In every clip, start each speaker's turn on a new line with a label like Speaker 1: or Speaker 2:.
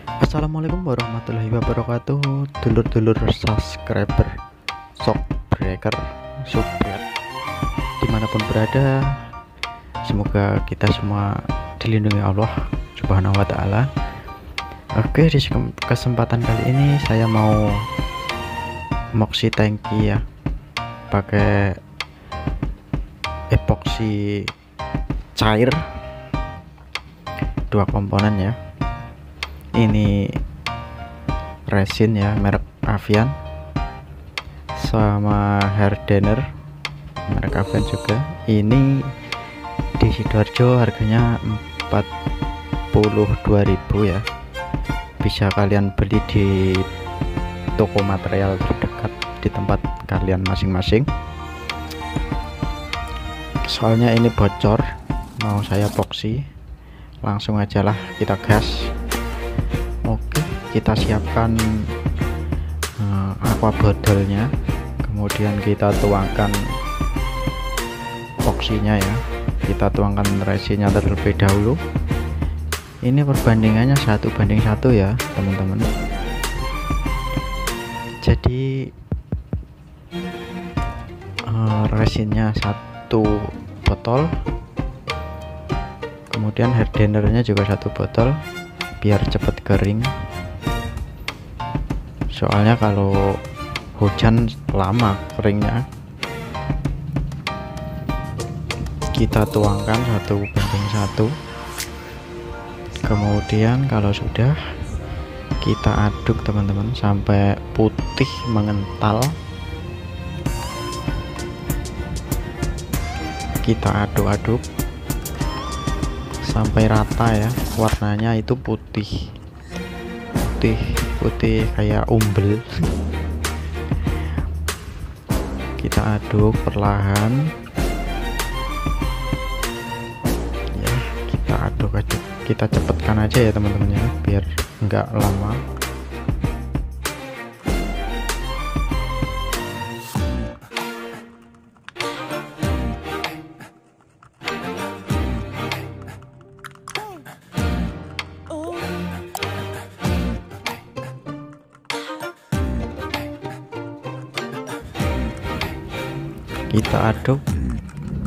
Speaker 1: Assalamualaikum warahmatullahi wabarakatuh, dulur-dulur subscriber, shockbreaker, subscribe dimanapun berada. Semoga kita semua dilindungi Allah Subhanahu wa Ta'ala. Oke, di kesempatan kali ini saya mau moxi tangki ya, pakai epoksi cair, 2 komponen ya. Ini resin ya, merek Avian, sama hardener merek Avian juga. Ini di Sidoarjo harganya 42.000 ya. Bisa kalian beli di toko material terdekat di tempat kalian masing-masing. Soalnya ini bocor, mau saya epoksi, langsung aja lah kita gas. Oke, kita siapkan aqua botolnya, kemudian kita tuangkan epoksinya ya, kita tuangkan resinnya terlebih dahulu. Ini perbandingannya 1:1 ya teman-teman. Jadi resinnya 1 botol, kemudian hardenernya juga 1 botol biar cepat kering. Soalnya kalau hujan lama keringnya. Kita tuangkan 1:1, kemudian kalau sudah kita aduk teman-teman sampai putih mengental. Kita aduk-aduk sampai rata ya, warnanya itu putih kayak umbel. Kita aduk perlahan ya, kita aduk-aduk, kita cepatkan aja ya teman-teman ya, biar enggak lama. Kita aduk,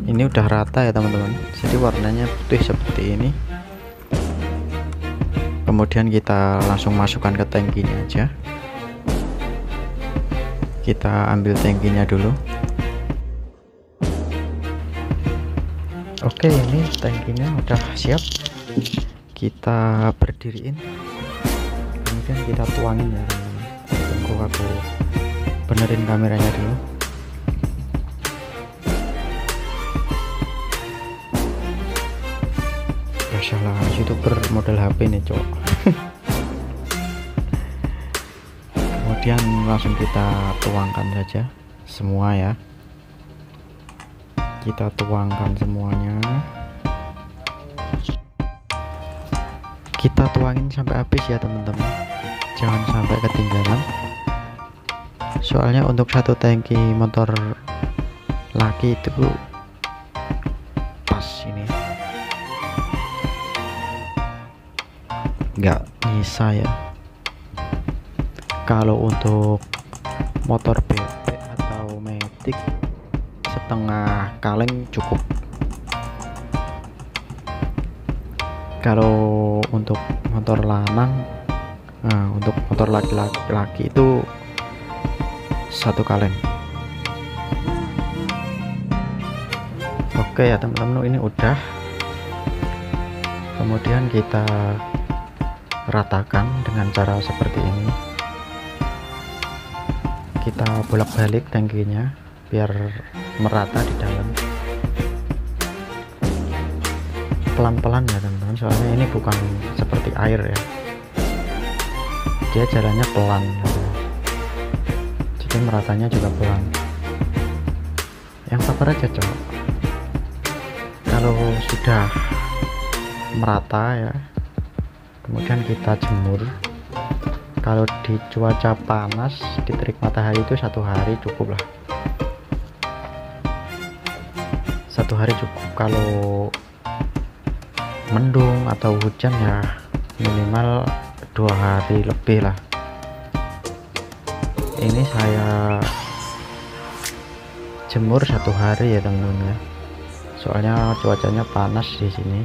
Speaker 1: ini udah rata ya teman-teman, jadi warnanya putih seperti ini. Kemudian kita langsung masukkan ke tangkinya aja. Kita ambil tangkinya dulu. Oke, ini tangkinya udah siap, kita berdiriin, kemudian kita tuangin ya teman-teman. Tunggu aku benerin kameranya dulu. Masalah youtuber model HP nih cowok. Kemudian langsung kita tuangkan saja semua ya, kita tuangkan semuanya, kita tuangin sampai habis ya teman-teman, jangan sampai ketinggalan. Soalnya untuk 1 tangki motor laki itu pas ini, nggak nyisa ya. Kalau untuk motor bebek atau matic setengah kaleng cukup. Kalau untuk motor lanang, untuk motor laki-laki itu 1 kaleng. Oke ya teman-teman, ini udah. Kemudian kita ratakan dengan cara seperti ini, kita bolak-balik tangkinya biar merata di dalam. Pelan-pelan ya teman-teman, soalnya ini bukan seperti air ya, dia jalannya pelan gitu. Jadi meratanya juga pelan. Yang sabar aja cowok. Kalau sudah merata ya, kemudian kita jemur. Kalau di cuaca panas, di terik matahari itu 1 hari cukup lah. 1 hari cukup. Kalau mendung atau hujan ya minimal 2 hari lebih lah. Ini saya jemur 1 hari ya teman-teman ya, soalnya cuacanya panas di sini.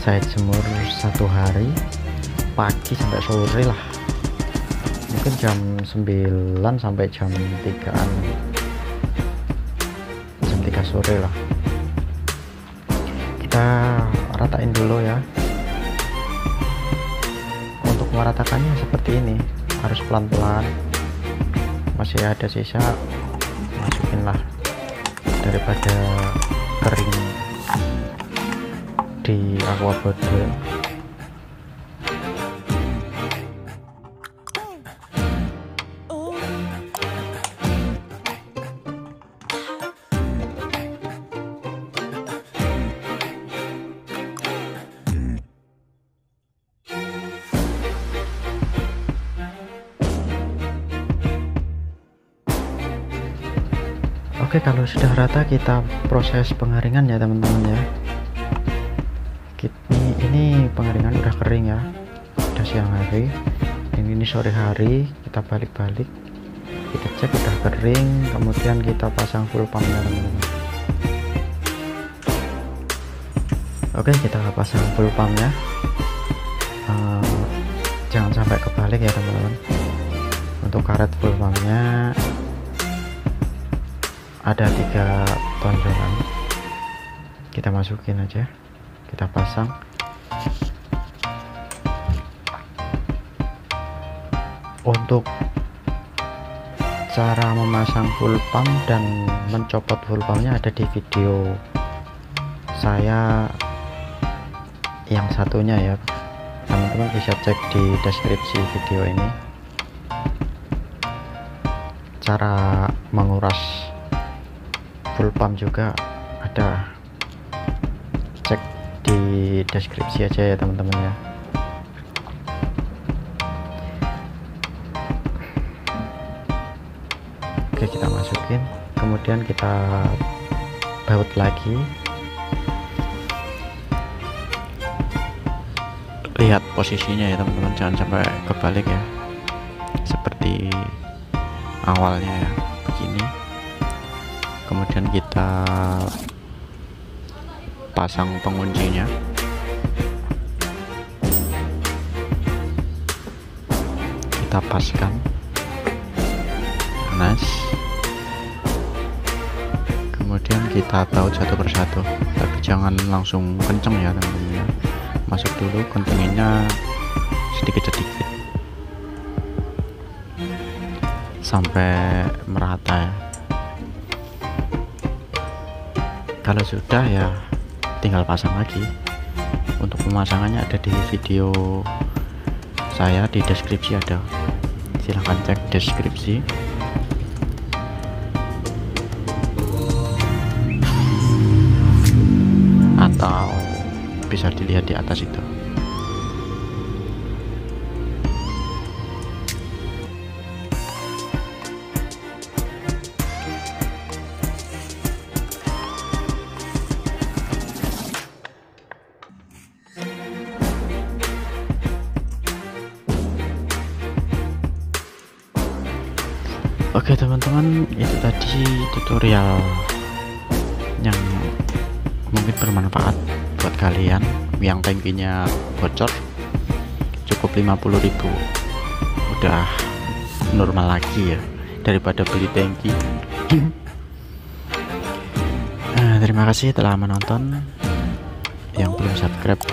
Speaker 1: Saya jemur 1 hari, pagi sampai sore lah, mungkin jam 9 sampai jam 3-an, jam 3 sore lah. Kita ratain dulu ya. Untuk meratakannya seperti ini, harus pelan-pelan. Masih ada sisa, masukin lah daripada kering di aqua botol. Oke, kalau sudah rata kita proses pengeringan ya teman-teman ya. Ini pengeringan udah kering ya, udah siang hari. Ini sore hari, kita balik-balik, kita cek udah kering, kemudian kita pasang full pump ya teman-teman. Oke, kita pasang full pump ya. Jangan sampai kebalik ya teman-teman. Untuk karet full pumpnya ada 3 tonjolan, kita masukin aja, kita pasang. Untuk cara memasang full pump dan mencopot full pumpnya ada di video saya yang satunya ya, teman-teman bisa cek di deskripsi video ini. Cara menguras full pump juga ada, cek di deskripsi aja ya teman-teman ya. Oke, kita masukin, kemudian kita baut lagi. Lihat posisinya ya teman-teman, jangan sampai kebalik ya, seperti awalnya ya, begini. Kemudian kita pasang penguncinya. Kita paskan, panas. Kemudian kita taut satu persatu, tapi jangan langsung kenceng ya teman-teman ya. Masuk dulu, kencenginnya sedikit-sedikit sampai merata ya. Kalau sudah ya tinggal pasang lagi. Untuk pemasangannya ada di video saya, di deskripsi ada, silahkan cek deskripsi. Atau bisa dilihat di atas itu. Oke teman-teman, itu tadi tutorial yang mungkin bermanfaat buat kalian yang tangkinya bocor. Cukup 50.000 udah normal lagi ya, daripada beli tangki. Terima kasih telah menonton. Yang belum subscribe,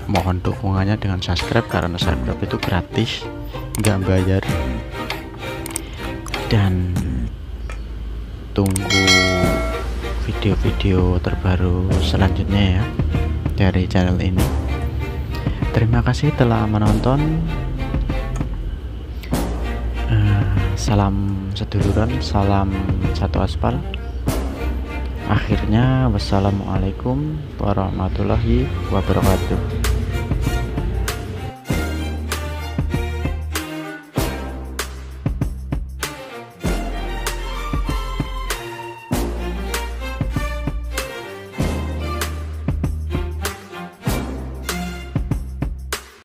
Speaker 1: mohon dukungannya dengan subscribe, karena subscribe itu gratis, nggak bayar. Dan tunggu video-video terbaru selanjutnya ya dari channel ini. Terima kasih telah menonton. Salam seduluran, salam satu aspal. Akhirnya wassalamualaikum warahmatullahi wabarakatuh.